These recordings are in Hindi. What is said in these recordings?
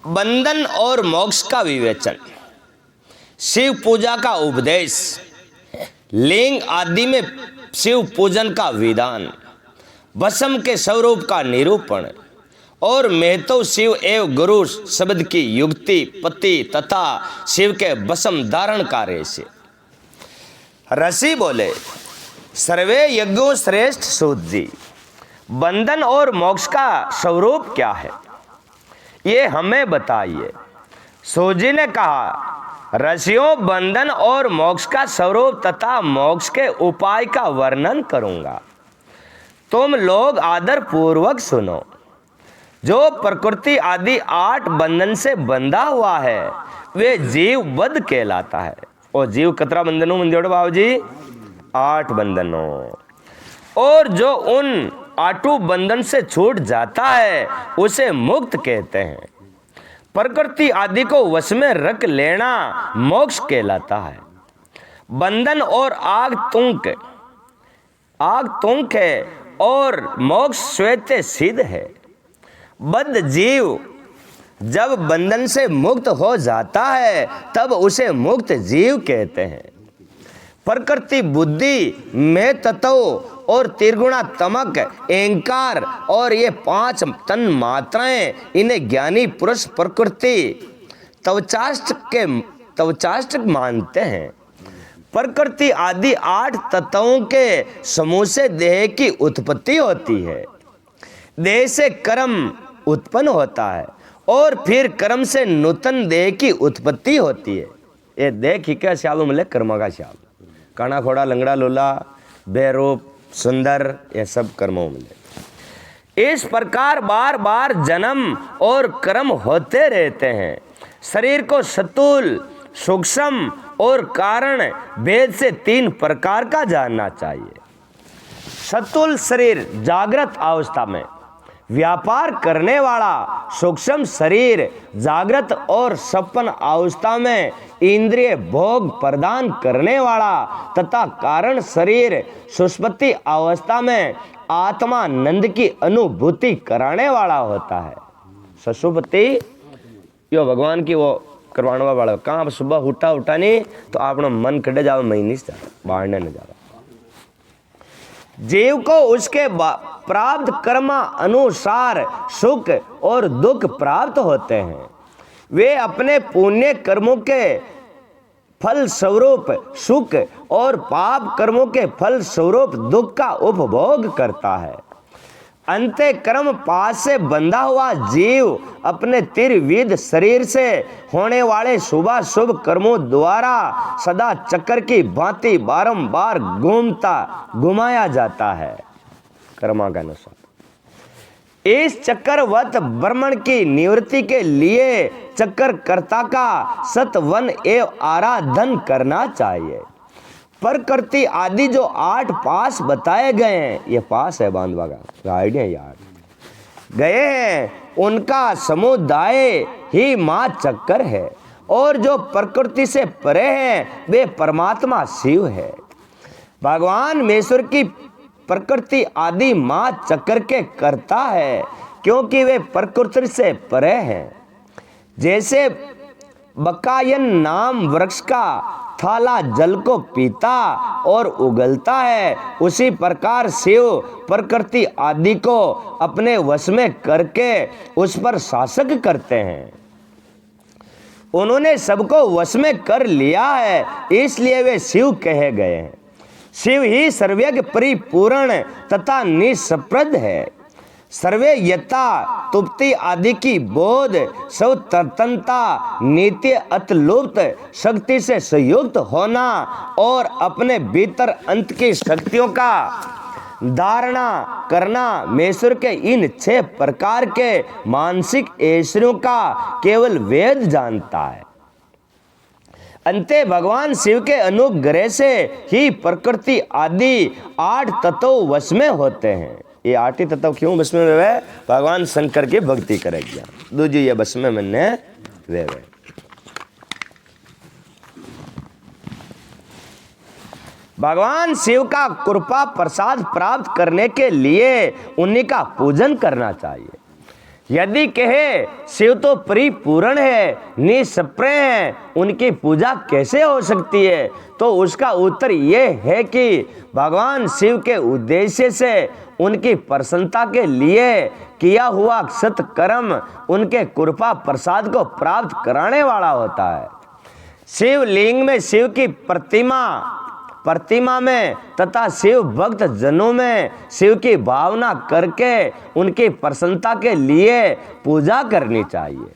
बंधन और मोक्ष का विवेचन, शिव पूजा का उपदेश, लिंग आदि में शिव पूजन का विधान, भस्म के स्वरूप का निरूपण और महतो शिव एवं गुरु शब्द की युक्ति पति तथा शिव के भस्म धारण कार्य से। ऋषि बोले, सर्वे यज्ञों श्रेष्ठ सूत जी, बंधन और मोक्ष का स्वरूप क्या है, ये हमें बताइए। सूत जी ने कहा, ऋषियों, बंधन और मोक्ष का स्वरूप तथा मोक्ष के उपाय का वर्णन करूंगा, तुम लोग आदर पूर्वक सुनो। जो प्रकृति आदि 8 बंधन से बंधा हुआ है वे जीव बद्ध कहलाता है। और जीव कतरा बंधनों मंजोड़ बाबू जी? 8 बंधनों। और जो उन 8 बंधन से छूट जाता है उसे मुक्त कहते हैं। प्रकृति आदि को वश में रख लेना मोक्ष कहलाता है। बंधन और आग तुंक है और मोक्ष श्वेत सिद्ध है। बद्ध जीव जब बंधन से मुक्त हो जाता है तब उसे मुक्त जीव कहते हैं। प्रकृति बुद्धि में तत्व और त्रिगुणात्मक अहंकार और ये 5 तन मात्राएं, इन्हें ज्ञानी पुरुष प्रकृति तवचाष्ट मानते हैं। प्रकृति आदि 8 तत्वों के समूह से देह की उत्पत्ति होती है। देह से कर्म उत्पन्न होता है और फिर कर्म से नूतन देह की उत्पत्ति होती है। ये देह ही क्या श्याल मिले, कर्म का श्याल, काना खोड़ा लंगड़ा लोला बेरूप सुंदर, ये सब कर्मों मिले। इस प्रकार बार बार जन्म और कर्म होते रहते हैं। शरीर को स्थूल, सूक्ष्म और कारण भेद से 3 प्रकार का जानना चाहिए। स्थूल शरीर जागृत अवस्था में व्यापार करने वाला, सूक्ष्म शरीर जागृत और सपन अवस्था में इंद्रिय भोग प्रदान करने वाला तथा कारण शरीर सुषुप्ति अवस्था में आत्मानंद की अनुभूति कराने वाला होता है। सुषुप्ति यो भगवान की वो करवाने वाला, कहाँ सुबह उठा नहीं तो आपनो मन कटे जाओ, महीने से बाहर न जाओ। जीव को उसके प्राप्त कर्म अनुसार सुख और दुख प्राप्त होते हैं। वे अपने पुण्य कर्मों के फल स्वरूप सुख और पाप कर्मों के फल स्वरूप दुख का उपभोग करता है। अंतःकर्म पास से बंधा हुआ जीव अपने त्रिविध शरीर से होने वाले शुभ कर्मों द्वारा सदा चक्कर की भांति बारंबार घुमाया जाता है कर्मा के अनुसार। इस चक्करवत भ्रमण की निवृत्ति के लिए चक्करकर्ता का सतवन एवं आराधन करना चाहिए। प्रकृति आदि जो 8 पास बताए गए हैं, ये पास है बांधवा का गाइड है यार, गए हैं, उनका समुदाय ही मां चक्कर है। और जो प्रकृति से परे हैं वे परमात्मा शिव है। भगवान महेश्वर की प्रकृति आदि मां चक्कर के करता है क्योंकि वे प्रकृति से परे हैं। जैसे बकायन नाम वृक्ष का थाला जल को पीता और उगलता है, उसी प्रकार शिव प्रकृति आदि को अपने वश में करके उस पर शासक करते हैं। उन्होंने सबको वश में कर लिया है, इसलिए वे शिव कहे गए हैं। शिव ही सर्वज्ञ परिपूर्ण तथा निष्प्रद है। सर्वे यथा तुप्ति आदि की बोध सब तत्ता नित्य अतलुप्त शक्ति से संयुक्त होना और अपने भीतर अंत की शक्तियों का धारणा करना महेश्वर के इन 6 प्रकार के मानसिक ऐश्वर्यों का केवल वेद जानता है। अंते भगवान शिव के अनुग्रह से ही प्रकृति आदि 8 तत्व वश में होते हैं। ये 8 ही तत्व क्यों बस में वे? भगवान शंकर की भक्ति करेगी। दूजी ये बस में मैंने वे भगवान शिव का कृपा प्रसाद प्राप्त करने के लिए उन्हीं का पूजन करना चाहिए। यदि कहे शिव तो परिपूर्ण है, निष्प्रय है, उनकी पूजा कैसे हो सकती है, तो उसका उत्तर ये है कि भगवान शिव के उद्देश्य से उनकी प्रसन्नता के लिए किया हुआ सत्कर्म उनके कृपा प्रसाद को प्राप्त कराने वाला होता है। शिवलिंग में शिव की प्रतिमा में तथा शिव भक्त जनों में शिव की भावना करके उनकी प्रसन्नता के लिए पूजा करनी चाहिए।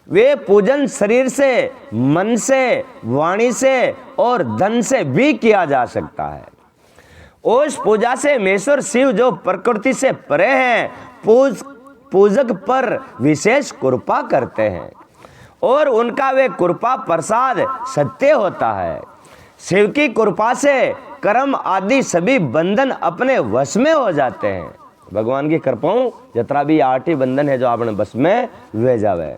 वे पूजन शरीर से, मन से, वाणी से और धन से भी किया जा सकता है। उस पूजा से महेश्वर शिव जो प्रकृति से परे हैं, पूजक पर विशेष कृपा करते हैं और उनका वे कृपा प्रसाद सत्य होता है। शिव की कृपा से कर्म आदि सभी बंधन अपने वश में हो जाते हैं। भगवान की कृपाओं जितना भी 8 ही बंधन है जो आपने बस में वे जावे।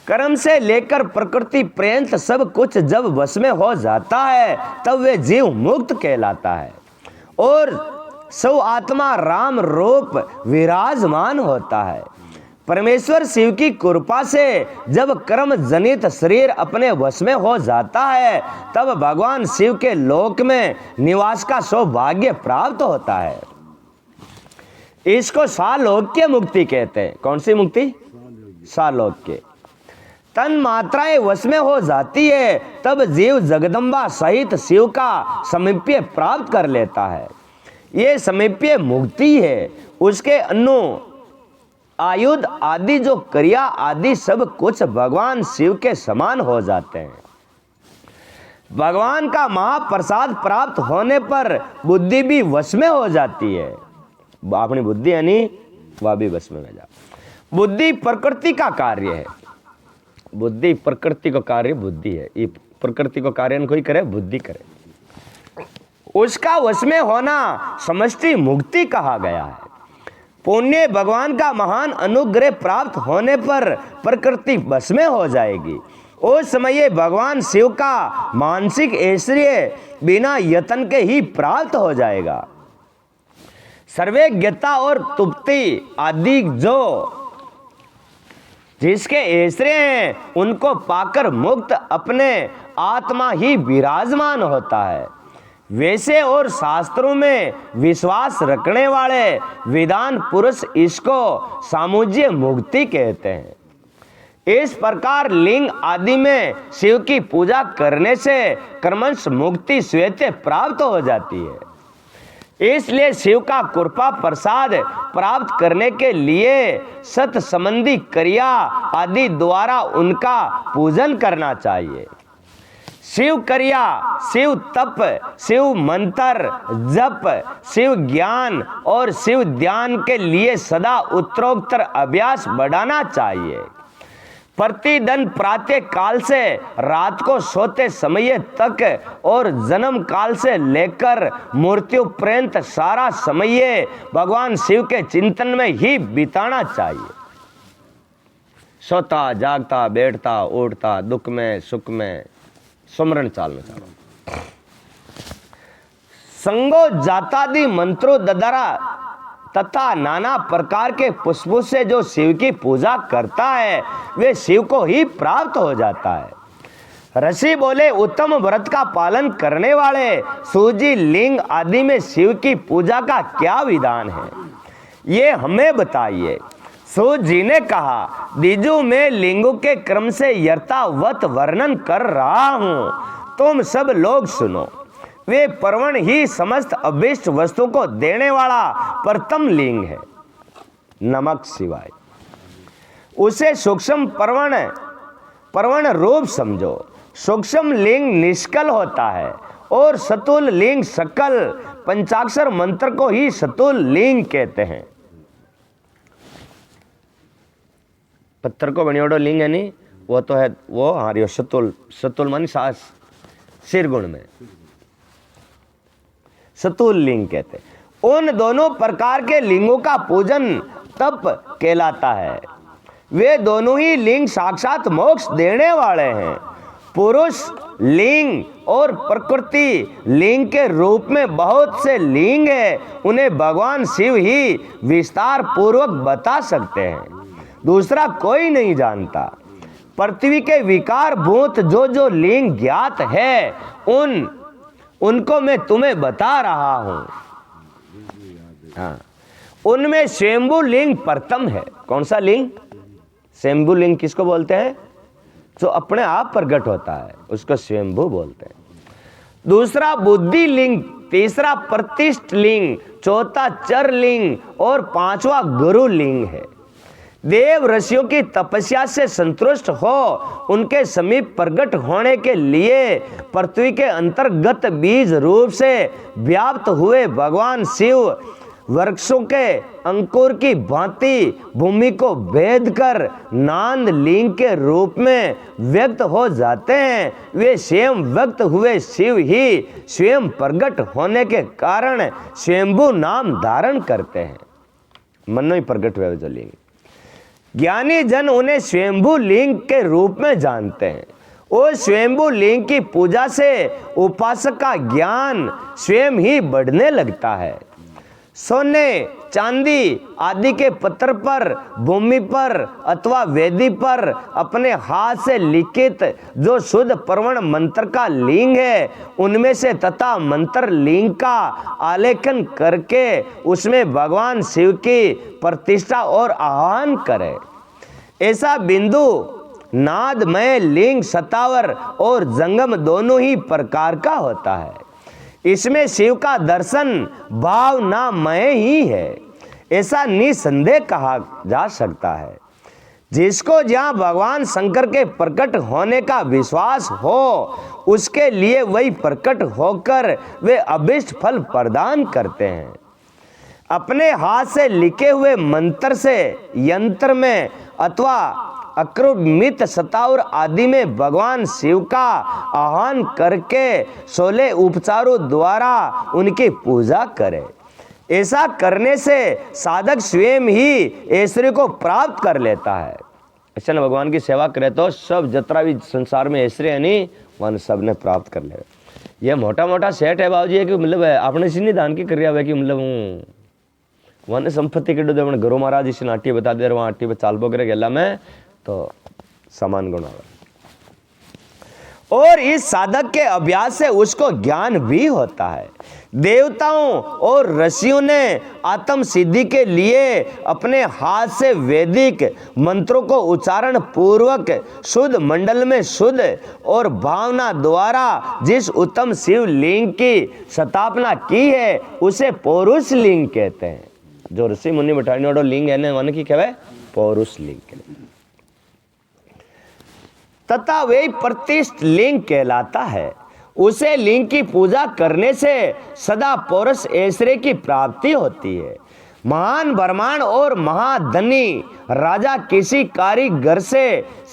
कर्म से लेकर प्रकृति पर्यंत सब कुछ जब वश में हो जाता है तब वे जीव मुक्त कहलाता है और सौ आत्मा राम रूप विराजमान होता है। परमेश्वर शिव की कृपा से जब कर्म जनित शरीर अपने वश में हो जाता है तब भगवान शिव के लोक में निवास का सौभाग्य प्राप्त होता है। इसको सालोक्य मुक्ति कहते हैं। कौन सी मुक्ति? सालोक्य। तन मात्राएं वश में हो जाती है तब जीव जगदम्बा सहित शिव का समीप्य प्राप्त कर लेता है। ये समीप्य मुक्ति है। उसके अनु आयुध आदि जो क्रिया आदि सब कुछ भगवान शिव के समान हो जाते हैं। भगवान का महाप्रसाद प्राप्त होने पर बुद्धि भी वश में हो जाती है। अपनी बुद्धि यानी वह भी वश में जा। बुद्धि प्रकृति का कार्य है। बुद्धि प्रकृति का कार्य बुद्धि है। ये प्रकृति को कार्य कोई करे, बुद्धि करे। उसका वश में होना समष्टि मुक्ति कहा गया है। पुण्य भगवान का महान अनुग्रह प्राप्त होने पर प्रकृति वश में हो जाएगी। उस समय भगवान शिव का मानसिक ऐश्वर्य बिना यत्न के ही प्राप्त हो जाएगा। सर्वज्ञता और तुप्ति आदि जो जिसके ऐश्वर्य हैं उनको पाकर मुक्त अपने आत्मा ही विराजमान होता है। वैसे और शास्त्रों में विश्वास रखने वाले विद्वान पुरुष इसको सामुज्य मुक्ति कहते हैं। इस प्रकार लिंग आदि में शिव की पूजा करने से कर्मश मुक्ति स्वतः प्राप्त हो जाती है। इसलिए शिव का कृपा प्रसाद प्राप्त करने के लिए सत संबंधी क्रिया आदि द्वारा उनका पूजन करना चाहिए। शिव क्रिया, शिव तप, शिव मंत्र जप, शिव ज्ञान और शिव ध्यान के लिए सदा उत्तरोत्तर अभ्यास बढ़ाना चाहिए। प्रतिदिन प्रातः काल से रात को सोते समय तक और जन्म काल से लेकर मृत्यु पर्यंत सारा समय भगवान शिव के चिंतन में ही बिताना चाहिए। सोता जागता बैठता उठता दुख में सुख में सुमरण चालना चालो। संगो जातादि मंत्रों द्वारा तथा नाना प्रकार के पुष्पों से जो शिव की पूजा करता है वे शिव को ही प्राप्त हो जाता है। ऋषि बोले, उत्तम व्रत का पालन करने वाले सूजी लिंग आदि में शिव की पूजा का क्या विधान है, ये हमें बताइए। सूत जी ने कहा, दीजू मैं लिंगों के क्रम से यथावत वर्णन कर रहा हूं, तुम सब लोग सुनो। वे पर्वण ही समस्त अभिष्ट वस्तु को देने वाला प्रथम लिंग है, नमक शिवाय। उसे सूक्ष्म पर्वण रूप समझो। सूक्ष्म लिंग निष्कल होता है और सतुल लिंग सकल। पंचाक्षर मंत्र को ही सतुल लिंग कहते हैं। पत्थर को बनियोड़ो लिंग है नहीं, वो तो है वो हारियो सतुल मानी सास सिर गुण में सतुल लिंग कहते। उन दोनों प्रकार के लिंगों का पूजन तप कहलाता है। वे दोनों ही लिंग साक्षात मोक्ष देने वाले हैं। पुरुष लिंग और प्रकृति लिंग के रूप में बहुत से लिंग है, उन्हें भगवान शिव ही विस्तार पूर्वक बता सकते हैं। दूसरा कोई नहीं जानता। पृथ्वी के विकार भूत जो जो लिंग ज्ञात है उनको मैं तुम्हें बता रहा हूं। हाँ, उनमें स्वयंभू लिंग प्रथम है। कौन सा लिंग? स्वयंभू लिंग किसको बोलते हैं? जो अपने आप प्रकट होता है उसको स्वयंभू बोलते हैं। दूसरा बुद्धि लिंग, तीसरा प्रतिष्ठ लिंग, चौथा चर लिंग और पांचवा गुरु लिंग है। देव ऋषियों की तपस्या से संतुष्ट हो उनके समीप प्रकट होने के लिए पृथ्वी के अंतर्गत बीज रूप से व्याप्त हुए भगवान शिव वृक्षों के अंकुर की भांति भूमि को भेद कर नाद लिंग के रूप में व्यक्त हो जाते हैं। वे स्वयं व्यक्त हुए शिव ही स्वयं प्रकट होने के कारण स्वयंभू नाम धारण करते हैं। मनो ही प्रकट हुए जो लिंग, ज्ञानी जन उन्हें स्वयंभू लिंग के रूप में जानते हैं। और स्वयंभू लिंग की पूजा से उपासक का ज्ञान स्वयं ही बढ़ने लगता है। सोने चांदी आदि के पत्थर पर, भूमि पर अथवा वेदी पर अपने हाथ से लिखित जो शुद्ध प्रवण मंत्र का लिंग है उनमें से तथा मंत्र लिंग का आलेखन करके उसमें भगवान शिव की प्रतिष्ठा और आह्वान करे। ऐसा बिंदु नादमय लिंग सतावर और जंगम दोनों ही प्रकार का होता है। इसमें शिव का दर्शन भावनामय ही है, ऐसा निसंदेह कहा जा सकता है। जिसको जहाँ भगवान शंकर के प्रकट होने का विश्वास हो उसके लिए वही प्रकट होकर वे अभिष्ट फल प्रदान करते हैं। अपने हाथ से लिखे हुए मंत्र से यंत्र में अथवा अक्रुमित सतावर आदि में भगवान शिव का आह्वान करके 16 उपचारों द्वारा उनकी पूजा करे। ऐसा करने से साधक स्वयं ही ऐश्वर्य को प्राप्त कर लेता है। ऐसा ना भगवान की सेवा करे तो सब जतरा भी संसार में ऐश्वर्य है नहीं वन सब ने प्राप्त कर ले। ये मोटा मोटा सेठ है बाबूजी है कि मतलब आपने से नहीं दान की कर रहा है कि मतलब हूँ वन संपत्ति के डो घरों महाराज इस आटी बता दे वहाँ आटी पर चाल बोकर गेला में तो समान गुण और इस साधक के अभ्यास से उसको ज्ञान भी होता है। देवताओं और ऋषियों ने आत्म सिद्धि के लिए अपने हाथ से वैदिक मंत्रों को उच्चारण पूर्वक शुद्ध मंडल में शुद्ध और भावना द्वारा जिस उत्तम शिव लिंग की स्थापना की है उसे पौरुष लिंग कहते हैं। जो ऋषि मुनि बैठाने वाला लिंग है ना वन की कहवे पौरुष लिंग कहते हैं। तथा वे प्रतिष्ठ लिंग कहलाता है। उसे लिंग की पूजा करने से सदा पौरुष ऐश्वर्य की प्राप्ति होती है। महान ब्रह्मांड और महाधनी राजा किसी कारीगर से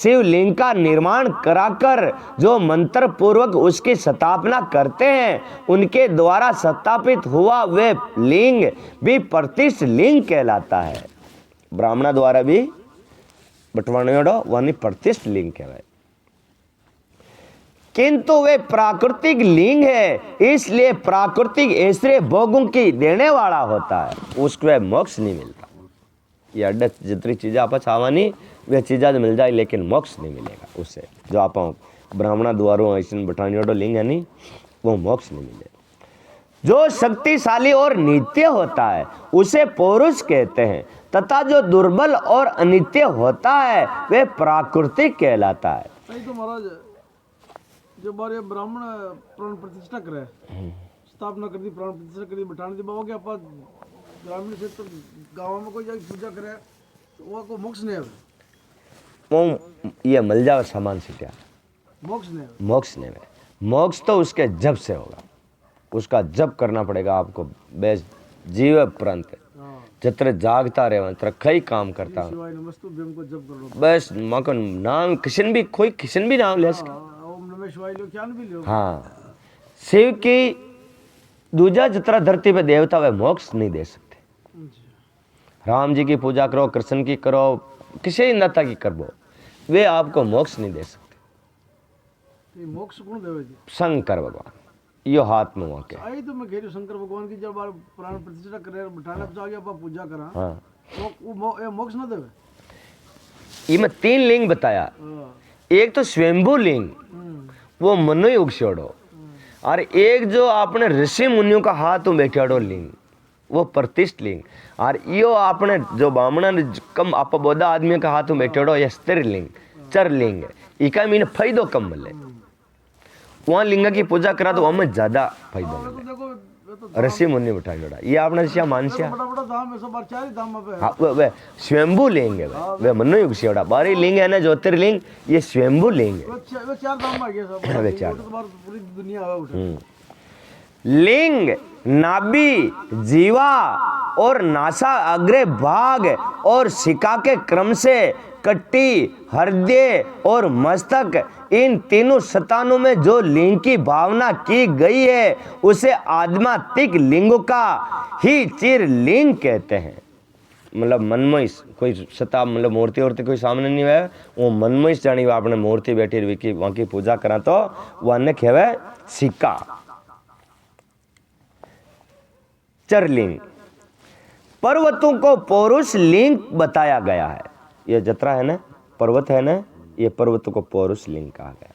शिवलिंग का निर्माण कराकर जो मंत्र पूर्वक उसकी स्थापना करते हैं उनके द्वारा स्थापित हुआ वे लिंग भी प्रतिष्ठ लिंग कहलाता है। ब्राह्मण द्वारा भी बटवाने वाली प्रतिष्ठ लिंग कहलाए। किंतु वे प्राकृतिक लिंग है इसलिए प्राकृतिक ऐश्वर्य भोगों की देने वाला होता है, उसको मोक्ष नहीं मिलता। ये अड्डा जितनी चीज़ें आप चाहवानी वे चीज़ें मिल जाए लेकिन मोक्ष नहीं मिलेगा उससे। जो आप ब्राह्मण द्वारों ऐसे बटानी वाला लिंग है नहीं वो मोक्ष नहीं मिलेगा। जो शक्तिशाली और नित्य होता है उसे पौरुष कहते हैं तथा जो दुर्बल और अनित्य होता है वे प्राकृतिक कहलाता है। तो महाराज जो बारे ब्राह्मण प्राण प्रतिष्ठा करे स्थापना कर दी प्राण प्रतिष्ठा कर दी बैठाने दी बाबा के आप ग्रामीण क्षेत्र गाँव में कोई जाके पूजा करे तो वो को मोक्ष नहीं है। वो ये मिल जाए सामान से क्या मोक्ष नहीं है। मोक्ष नहीं है। मोक्ष तो उसके जब से होगा, उसका जब करना पड़ेगा आपको। बेस जीव प्रांत जत्र जागता रहे तत्र कई काम करता हूँ बस मको नाम किशन भी नाम ले सके। हाँ शिव की दूजा जितना धरती पे देवता वे मोक्ष नहीं दे सकते। राम जी की पूजा करो, कृष्ण की करो, किसी नेता की करो, वे आपको मोक्ष नहीं दे सकते। मोक्ष कौन देवे? शंकर भगवान यो हाथ में वाके आई तो मैं कह रही शंकर भगवान की जब प्राण प्रतिष्ठा करे बैठाने पे जाके आप पूजा करा हाँ। तो वो मोक्ष ना देवे। ये मैं 3 लिंग बताया। हाँ, एक तो स्वयंभू लिंग, वो मनु युग छोड़ो, और एक जो आपने ऋषि मुनियों का हाथ में बैठाड़ो लिंग, वो प्रतिष्ठ लिंग, और यो आपने जो बामण कम आप बोधा आदमी का हाथ में बैठाड़ो ये स्थिर लिंग, चर लिंग। इका मीन फायदो कम मिले, वहाँ लिंग की पूजा करा तो हमें ज्यादा फायदा तो मिले। देखो ये तो ऋषि मुनि बैठा जोड़ा, ये आपने सिया मानसिया, बड़ा बड़ा धाम है, सब बार 4 ही धाम पे है। हाँ वे स्वयंभू लिंग है, वे मनु युग से बारी लिंग है ना ज्योतिर्लिंग, ये स्वयंभू लिंग है। वो 4 धाम आ गए सब, वे 4 वो तो बार पूरी दुनिया है उठे। लिंग, नाभि, जीवा और नासा अग्र भाग और शिका के क्रम से कट्टी, हृदय और मस्तक, इन तीनों स्थानों में जो लिंग की भावना की गई है उसे आध्यात्मिक लिंगों का ही चिर लिंग कहते हैं। मतलब मनमय कोई सता मतलब मूर्ति वूर्ति कोई सामने नहीं है, वो मनमय जानी आपने मूर्ति बैठी रही वहाँ की पूजा करा तो वो अन्य कहवे सिक्का। चरलिंग, पर्वतों को पौरुष लिंग बताया गया है। ये जतरा है ना, पर्वत है ना, ये पर्वत को पौरुष लिंग कहा गया।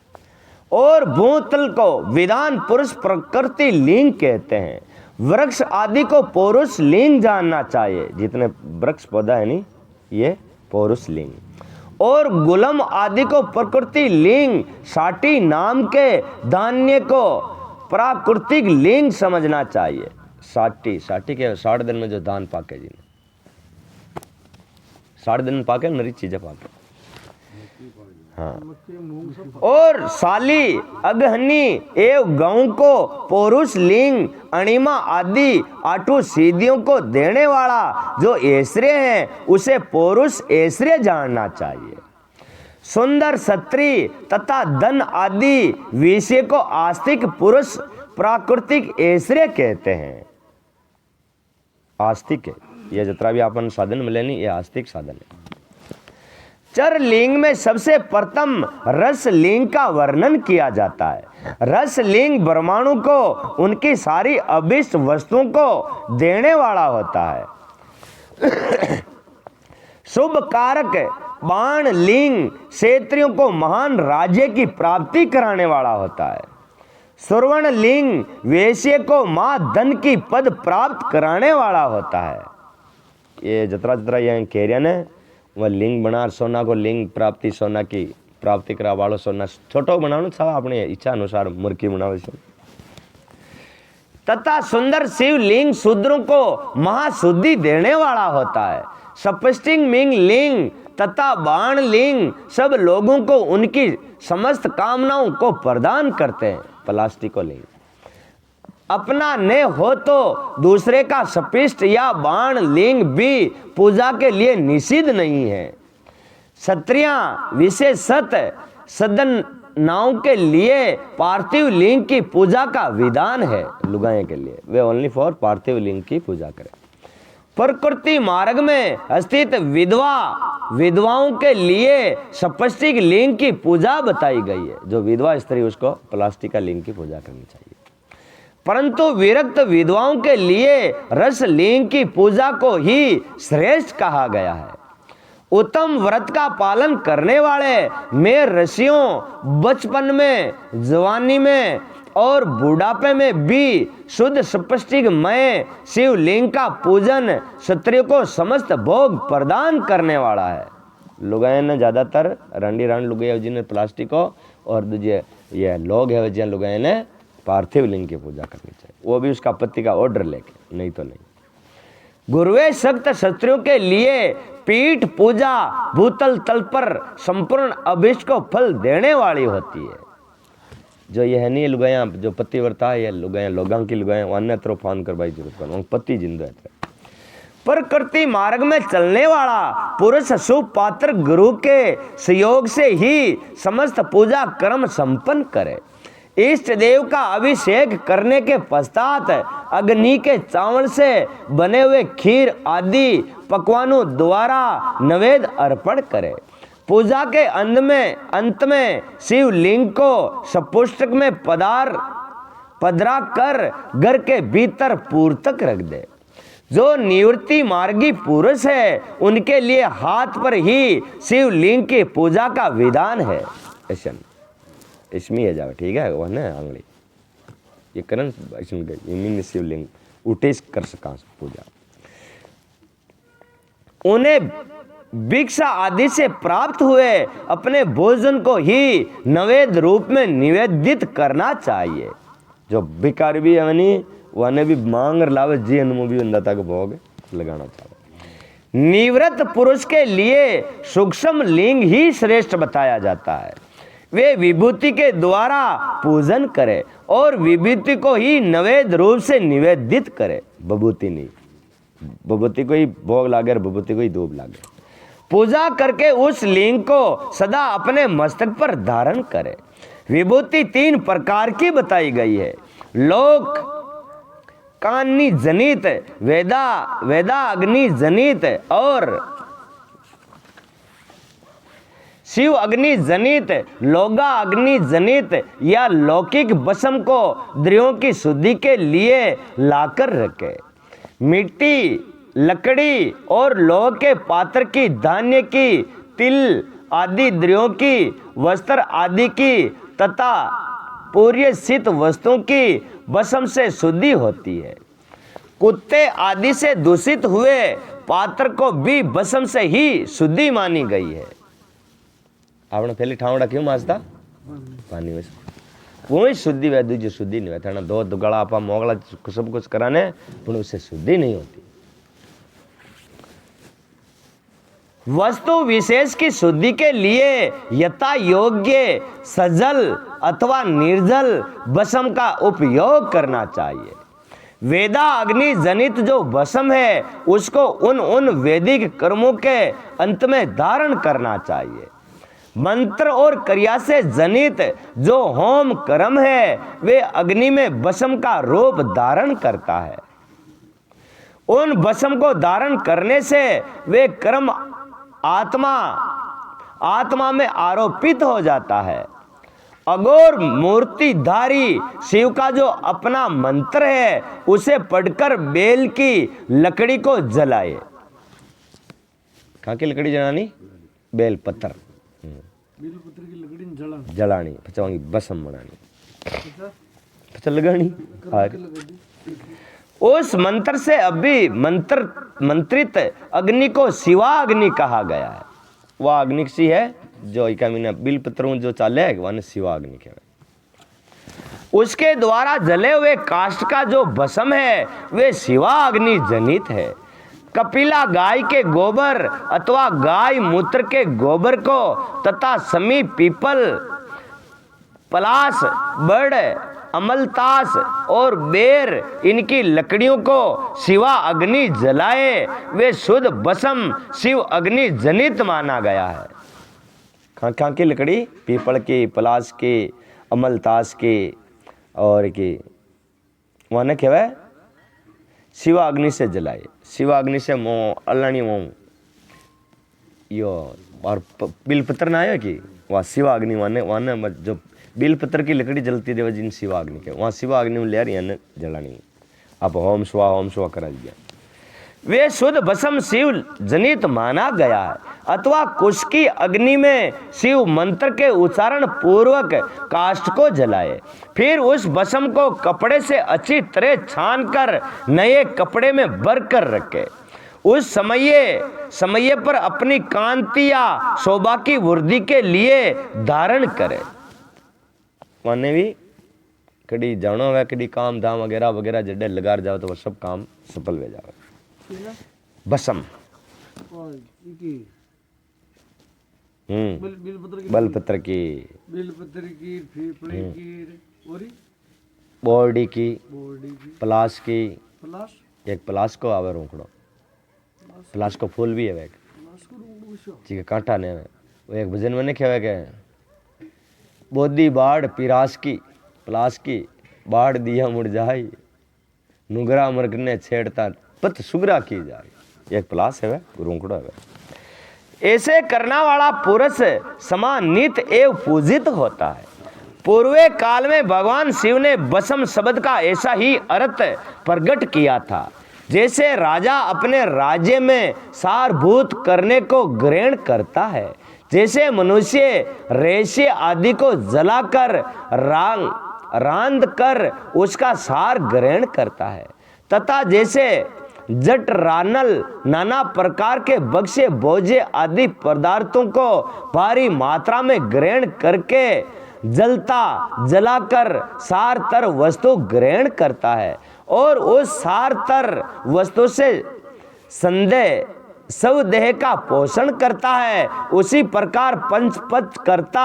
और भूतल को विधान पुरुष प्रकृति लिंग कहते हैं। वृक्ष आदि को पौरुष लिंग जानना चाहिए, जितने वृक्ष पौधा है नहीं ये पौरुष लिंग। और गुलम आदि को प्रकृति लिंग, साठी नाम के धान्य को प्राकृतिक लिंग समझना चाहिए। साठी के 60 दिन में जो धान पाके जी, 60 दिन में पाके नरी चीजें पाके, हाँ। और साली, अगहनी एवं गांव को पौरुष लिंग, अणिमा आदि 8 सिद्धियों को देने वाला जो ऐश्वर्य है उसे पौरुष ऐश्वर्य जानना चाहिए। सुंदर क्षत्रिय तथा धन आदि विषय को आस्तिक पुरुष प्राकृतिक ऐश्वर्य कहते हैं। आस्तिक है ये जितना भी अपन साधन मिले नहीं, ये आस्तिक साधन है। चर लिंग में सबसे प्रथम रस लिंग का वर्णन किया जाता है। रस लिंग परमाणु को उनकी सारी अभिष्ट वस्तुओं को देने वाला होता है। शुभ कारक बाण लिंग क्षेत्रियों को महान राज्य की प्राप्ति कराने वाला होता है। सुवर्ण लिंग वैश्य को मां धन की पद प्राप्त कराने वाला होता है। ये जतरा जतरा ये कह रहे हैं वह लिंग बना सोना को लिंग प्राप्ति, सोना की प्राप्ति करा वालो सोना छोटो बनानो छा अपने इच्छा अनुसार मुर्की बनावे छे। तथा सुंदर शिव लिंग शूद्रों को महाशुद्धि देने वाला होता है। सपस्टिंग मिंग लिंग तथा बाण लिंग सब लोगों को उनकी समस्त कामनाओं को प्रदान करते हैं। प्लास्टिको लिंग अपना ने हो तो दूसरे का सपिष्ट या बाण लिंग भी पूजा के लिए निषिद्ध नहीं है। क्षत्रियां विशेषत सदन नाव के लिए पार्थिव लिंग की पूजा का विधान है। लुगाएं के लिए वे ओनली फॉर पार्थिव लिंग की पूजा करें। प्रकृति मार्ग में स्थित विधवाओं के लिए सपस्टिक लिंग की पूजा बताई गई है। जो विधवा स्त्री उसको प्लास्टिक का लिंग की पूजा करनी चाहिए। परंतु विरक्त विधवाओं के लिए रस लिंग की पूजा को ही श्रेष्ठ कहा गया है। उत्तम व्रत का पालन करने वाले में ऋषियों बचपन में, जवानी में और बुढ़ापे में भी शुद्ध सपस्टिक मय शिवलिंग का पूजन क्षत्रिय को समस्त भोग प्रदान करने वाला है। लुगाए ने ज्यादातर रंडी रांड लुगाई जिन्हें प्लास्टिक को और दूसरे ये लोग है जिन लुगाए ने पार्थिव लिंग की पूजा करनी चाहिए, वो भी उसका पति का ऑर्डर लेके, नहीं तो नहीं। गुरुवे सक्त क्षत्रियों के लिए पीठ पूजा भूतल तल पर संपूर्ण अभिष्ट को फल देने वाली होती है। जो ये है नहीं लुगाया जो पति वर्ता है, ये लुगाया लोगां की लुगाया अन्य तरफ फोन कर भाई जरूरत करो पति जिंदा है। प्रकृति मार्ग में चलने वाला पुरुष सुपात्र गुरु के सहयोग से ही समस्त पूजा कर्म संपन्न करे। इष्ट देव का अभिषेक करने के पश्चात अग्नि के चावल से बने हुए खीर आदि पकवानों द्वारा नैवेद्य अर्पण करे। पूजा के अंत में शिवलिंग को सपुष्टक में पधरा कर घर के भीतर पूर्तक रख दे। जो निवृत्ति मार्गी पुरुष है उनके लिए हाथ पर ही शिवलिंग की पूजा का विधान है। इसमें है जावे, ठीक है, वह ना आंगली ये करन इसमें गई मीन शिवलिंग उठे कर सका पूजा। उन्हें भिक्षा आदि से प्राप्त हुए अपने भोजन को ही नैवेद्य रूप में निवेदित करना चाहिए। जो भिखारी भी है नहीं वह भी मांग लावे जी अनुभव भी अन्नदाता को भोग लगाना चाहिए। निवृत्त पुरुष के लिए सूक्ष्म लिंग ही श्रेष्ठ बताया जाता है। वे विभूति के द्वारा पूजन करे और विभूति को ही नैवेद्य रूप से निवेदित करे। विभूति नहीं, विभूति को ही भोग लागे, विभूति को ही धूप लागे। पूजा करके उस लिंग को सदा अपने मस्तक पर धारण करे। विभूति 3 प्रकार की बताई गई है। लोक कान्नी जनित, वेदा अग्नि जनित और शिव अग्नि जनित, लोगा अग्नि जनित या लौकिक भस्म को द्रियों की शुद्धि के लिए लाकर रखे। मिट्टी, लकड़ी और लोह के पात्र की, धान्य की, तिल आदि द्रियों की, वस्त्र आदि की तथा पूर्य सिद्ध वस्तुओं की भस्म से शुद्धि होती है। कुत्ते आदि से दूषित हुए पात्र को भी भस्म से ही शुद्धि मानी गई है। आपने पहले ठावड़ा क्यों माजता पानी में वो ही शुद्धि वह दूसरी शुद्धि नहीं होता ना। दो दुगड़ा आपा मोगला सब कुछ कराने पर उससे शुद्धि नहीं होती। वस्तु विशेष की शुद्धि के लिए यथा योग्य सजल अथवा निर्जल भस्म का उपयोग करना चाहिए। वेदा अग्नि जनित जो भस्म है उसको उन वैदिक कर्मों के अंत में धारण करना चाहिए। मंत्र और क्रिया से जनित जो होम कर्म है वे अग्नि में भस्म का रूप धारण करता है। उन भस्म को धारण करने से वे कर्म आत्मा में आरोपित हो जाता है। अघोर मूर्तिधारी शिव का जो अपना मंत्र है उसे पढ़कर बेल की लकड़ी को जलाए। कहाँ की लकड़ी जलानी? बेल पत्थर की लकड़ी जलानी, पचवांगी भस्म बनानी, पचल लगानी। उस मंत्र से अभी मंत्रित अग्नि को शिवा अग्नि कहा गया है। वह अग्नि सी है जो इकामीना बिल पत्रों जो चाले है वह शिवा अग्नि कहवाए। उसके द्वारा जले हुए काष्ठ का जो भस्म है वे शिवा अग्नि जनित है। कपिला गाय के गोबर अथवा गाय मूत्र के गोबर को तथा समी पीपल, पलाश, बड़, अमलतास और बेर इनकी लकड़ियों को शिवा अग्नि जलाए वे शुद्ध भस्म शिव अग्नि जनित माना गया है। कहाँ की लकड़ी? पीपल की, पलाश की, अमलतास की और की वहाँ ने कहवा शिवा अग्नि से जलाए। शिवा अग्नि से मोह अल्लानी मोह यो और बिलपत्र ना आया कि वहाँ शिवा अग्नि वहाँ जो बिलपत्र की लकड़ी जलती रहे जिन शिवा अग्नि के वहाँ शिवा अग्नि में ले रही जलानी। अब होम स्वा करा दिया। वे शुद्ध भस्म शिव जनित माना गया है। अथवा कुश की अग्नि में शिव मंत्र के उच्चारण पूर्वक काष्ठ को जलाए, फिर उस भस्म को कपड़े से अच्छी तरह छान कर नए कपड़े में भर कर रखे। उस समय पर अपनी कांति या शोभा की वृद्धि के लिए धारण करे। माने भी कड़ी जानो है, कड़ी काम धाम वगैरह वगैरह जड्डे लगा जाओ तो वह सब काम सफल हो जाए। भस्म बलपत्र की, बॉडी की, पलाश की, एक पलाश को आवे रोकड़ो, पलाश को फूल भी है ठीक है, कांटा ने वो एक भजन में क्या है बोधी बाढ़ पिरास की, पलाश की बाढ़ दिया मुड़ जाए, नुगरा मर्ग ने छेड़ता पत सुगरा की जाए। एक पलाश है रोकड़ो है। ऐसे करना वाला पुरुष समानित एवं पूजित होता है। पूर्वे काल में भगवान शिव ने भस्म शब्द का ऐसा ही अर्थ प्रकट किया था। जैसे राजा अपने राज्य में सारभूत करने को ग्रहण करता है, जैसे मनुष्य रेशे आदि को जलाकर रांध कर उसका सार ग्रहण करता है, तथा जैसे जट रानल नाना प्रकार के बक्से बोझे आदि पदार्थों को भारी मात्रा में ग्रहण करके जलाकर सारतर वस्तु ग्रहण करता है और उस सारतर वस्तु से सब देह का पोषण करता है, उसी प्रकार पंचपद करता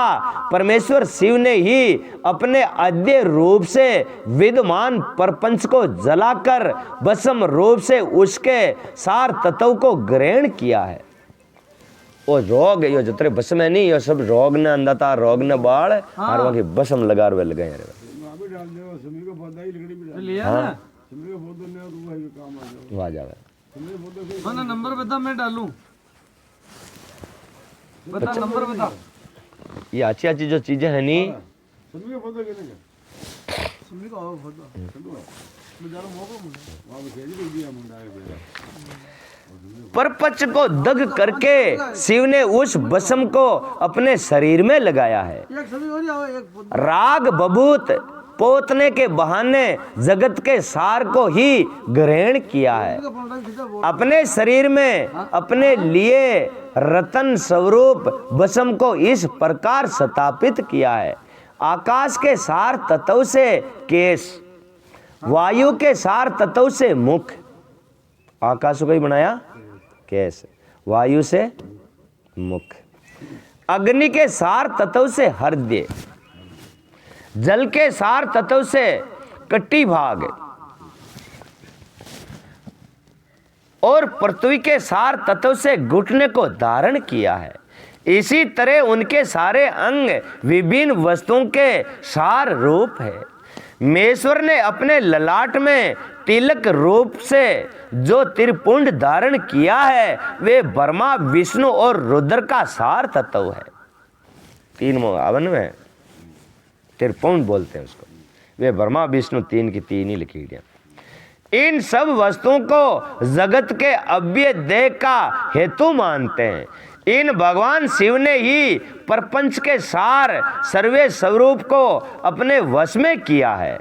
परमेश्वर शिव ने ही अपने आद्य रूप से विद्यमान प्रपंच को जलाकर भस्म रूप से उसके सार तत्व को ग्रहण किया है। वो रोग यो जतरे भस्म है नहीं, यो सब रोग ने अंधाता रोग ने बाढ़ और वहां की भस्म लगा रहे लगे हैं। वाह जावे ना नंबर बता, मैं डालूं, बता नंबर बता। ये अच्छी अच्छी जो चीजें है नी परपच को दग करके शिव ने उस भस्म को अपने शरीर में लगाया है। राग बबूत पोतने के बहाने जगत के सार को ही ग्रहण किया है। अपने शरीर में अपने लिए रतन स्वरूप भस्म को इस प्रकार स्थापित किया है। आकाश के सार तत्व से केश, वायु के सार तत्व से मुख, आकाश को ही बनाया केश, वायु से मुख, अग्नि के सार तत्व से हृदय, जल के सार तत्व से कट्टी भाग और पृथ्वी के सार तत्व से घुटने को धारण किया है। इसी तरह उनके सारे अंग विभिन्न वस्तुओं के सार रूप है। महेश्वर ने अपने ललाट में तिलक रूप से जो त्रिपुंड धारण किया है वे ब्रह्मा विष्णु और रुद्र का सार तत्व है। तीन अवन में त्रिपुंड बोलते हैं उसको, वे ब्रह्मा विष्णु तीन की तीन ही लिखी गई। इन सब वस्तुओं को जगत के अव्यय देह का हेतु मानते हैं। इन भगवान शिव ने ही प्रपंच के सार सर्वे स्वरूप को अपने वश में किया है।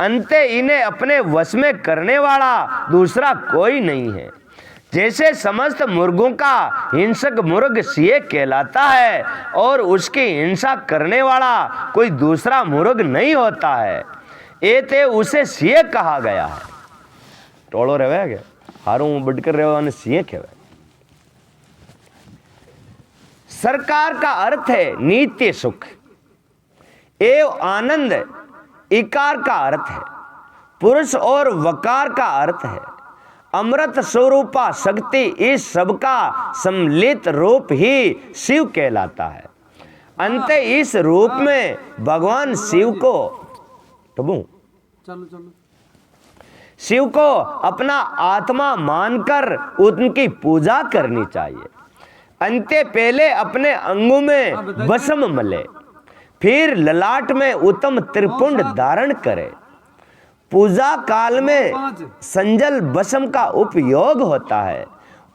अंत इन्हें अपने वश में करने वाला दूसरा कोई नहीं है। जैसे समस्त मुर्गों का हिंसक मुर्ग सिंह कहलाता है और उसकी हिंसा करने वाला कोई दूसरा मुर्ग नहीं होता है, एते उसे सिंह कहा गया है। टोलो रहे क्या हारू बढ़कर रहे सिंह कहवे। सरकार का अर्थ है नित्य सुख एवं आनंद, इकार का अर्थ है पुरुष और वकार का अर्थ है अमृत स्वरूपा शक्ति। इस सब का सम्मिलित रूप ही शिव कहलाता है। अंत इस रूप में भगवान शिव को शिव को अपना आत्मा मानकर उनकी पूजा करनी चाहिए। अंत्य पहले अपने अंगों में भस्म मले, फिर ललाट में उत्तम त्रिपुंड धारण करे। पूजा काल में संजल भस्म का उपयोग होता है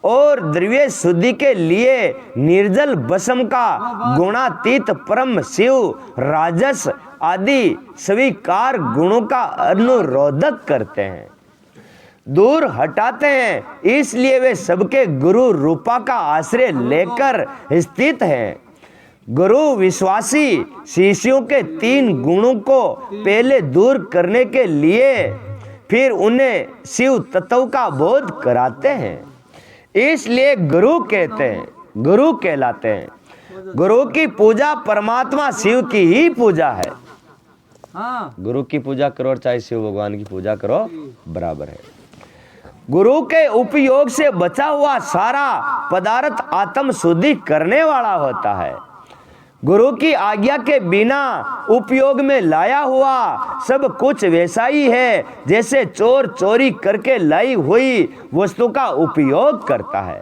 और द्रव्य शुद्धि के लिए निर्जल भस्म का गुणातीत परम शिव राजस आदि स्वीकार गुणों का अनुरोधक करते हैं, दूर हटाते हैं। इसलिए वे सबके गुरु रूपा का आश्रय लेकर स्थित हैं। गुरु विश्वासी शिष्यों के तीन गुणों को पहले दूर करने के लिए फिर उन्हें शिव तत्व का बोध कराते हैं। इसलिए गुरु कहते हैं, गुरु कहलाते हैं। गुरु की पूजा परमात्मा शिव की ही पूजा है। गुरु की पूजा करो चाहे शिव भगवान की पूजा करो बराबर है। गुरु के उपयोग से बचा हुआ सारा पदार्थ आत्म शुद्धि करने वाला होता है। गुरु की आज्ञा के बिना उपयोग में लाया हुआ सब कुछ वैसा ही है जैसे चोर चोरी करके लाई हुई वस्तु का उपयोग करता है।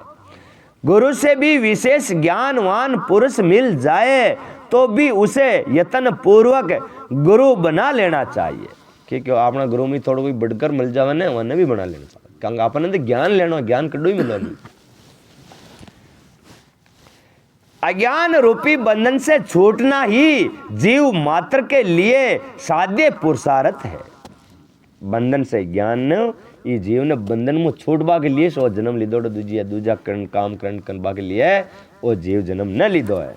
गुरु से भी विशेष ज्ञानवान पुरुष मिल जाए तो भी उसे यत्न पूर्वक गुरु बना लेना चाहिए, क्योंकि अपना गुरु में थोड़ा कोई बढ़कर मिल जावे ना वरना भी बना लेना चाहिए। कहूँगा अपन तो ज्ञान लेना, ज्ञान कड्डो ही मिलो नहीं। अज्ञान रूपी बंधन से छूटना ही जीव मात्र के लिए साध्य पुरुषार्थ है। बंधन से ज्ञान ये जीव ने बंधन में छूटवा के लिए सो जन्म लीधो दूजा करण काम करण करवा के लिए वो जीव जन्म न लीधो है।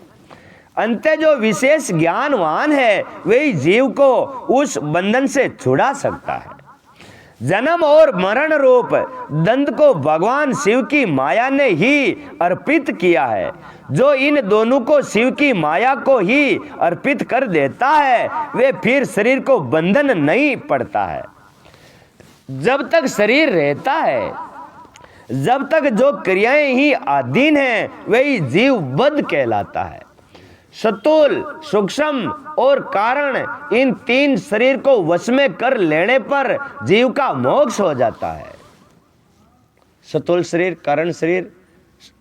अंत जो विशेष ज्ञानवान है वही जीव को उस बंधन से छुड़ा सकता है। जन्म और मरण रूप दंड को भगवान शिव की माया ने ही अर्पित किया है। जो इन दोनों को शिव की माया को ही अर्पित कर देता है वे फिर शरीर को बंधन नहीं पड़ता है। जब तक शरीर रहता है, जब तक जो क्रियाएं ही अधीन हैं वही जीव बद्ध कहलाता है। स्थूल, सूक्ष्म और कारण इन तीन शरीर को वश में कर लेने पर जीव का मोक्ष हो जाता है। स्थूल शरीर, कारण शरीर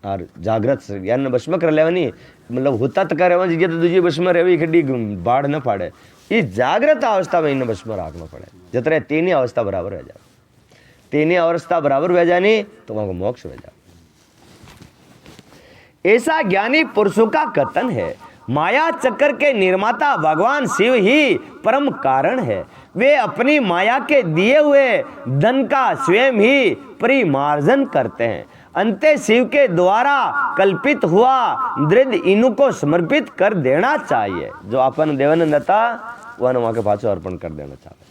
और जागृत शरीर यानी वश में कर लेवानी, मतलब होता तो करे जगह तो दूसरी वश में रहे खड्डी बाढ़ न पाड़े। ये जागृत अवस्था में इन्हें वश में रखना पड़े। जितने तीन अवस्था बराबर रह जाए, तीन अवस्था बराबर रह जानी तो वहां को मोक्ष हो जाए। ऐसा ज्ञानी पुरुषों का कथन है। माया चक्र के निर्माता भगवान शिव ही परम कारण है। वे अपनी माया के दिए हुए धन का स्वयं ही परिमार्जन करते हैं। अंते शिव के द्वारा कल्पित हुआ दृढ़ इनको समर्पित कर देना चाहिए। जो अपन देवानंद था वह वहां के पाछो अर्पण कर देना चाहिए।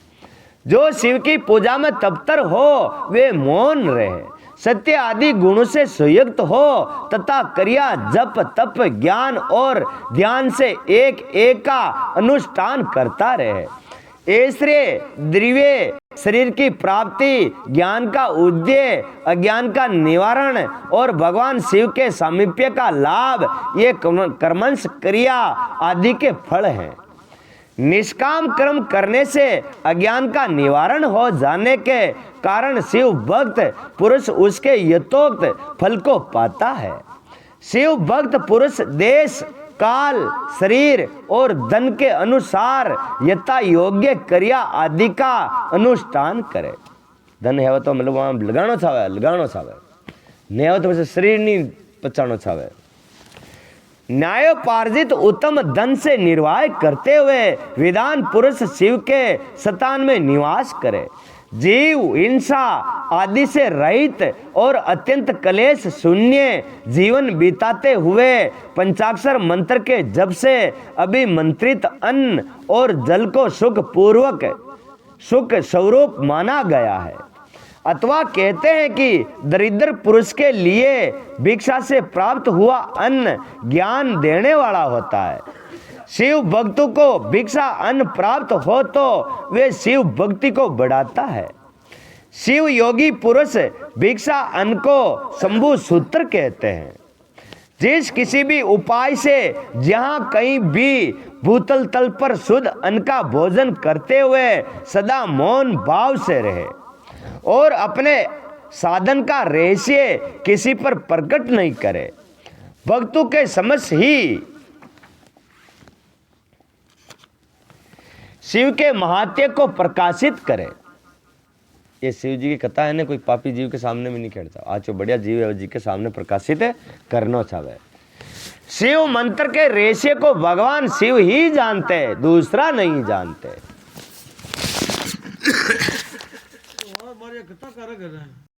जो शिव की पूजा में तत्पर हो वे मौन रहे, सत्य आदि गुणों से संयुक्त हो तथा क्रिया जप तप ज्ञान और ध्यान से एक एक का अनुष्ठान करता रहे। ऐसे द्रव्य शरीर की प्राप्ति, ज्ञान का उदय, अज्ञान का निवारण और भगवान शिव के सामीप्य का लाभ ये कर्मंश क्रिया आदि के फल हैं। निष्काम कर्म करने से अज्ञान का निवारण हो जाने के कारण शिव भक्त पुरुष उसके यथोक्त फल को पाता है। शिव भक्त पुरुष देश काल शरीर और धन के अनुसार यथा योग्य क्रिया आदि का अनुष्ठान करे। धन है तो मतलब वहां लगाना छावे, नहीं हो तो शरीर नहीं पचाना छावे। न्यायोपार्जित उत्तम धन से निर्वाह करते हुए विधान पुरुष शिव के स्थान में निवास करे। जीव हिंसा आदि से रहित और अत्यंत कलेश शून्य जीवन बिताते हुए पंचाक्षर मंत्र के जप से अभिमंत्रित अन्न और जल को सुख पूर्वक सुख स्वरूप माना गया है। अथवा कहते हैं कि दरिद्र पुरुष के लिए भिक्षा से प्राप्त हुआ अन्न ज्ञान देने वाला होता है। शिव भक्तों को भिक्षा अन्न प्राप्त हो तो वे शिव भक्ति को बढ़ाता है। शिव योगी पुरुष भिक्षा अन्न को शंभु सूत्र कहते हैं। जिस किसी भी उपाय से जहां कहीं भी भूतल तल पर शुद्ध अन्न का भोजन करते हुए सदा मौन भाव से रहे और अपने साधन का रहस्य किसी पर प्रकट नहीं करे, भक्तों के समक्ष ही शिव के महात्म्य को प्रकाशित करे। ये शिव जी की कथा है ना, कोई पापी जीव के सामने में नहीं खेलता। आज जो बढ़िया जीव है जी के सामने प्रकाशित करना चाहे। शिव मंत्र के रहस्य को भगवान शिव ही जानते हैं, दूसरा नहीं जानते। कथा कर रहे हैं।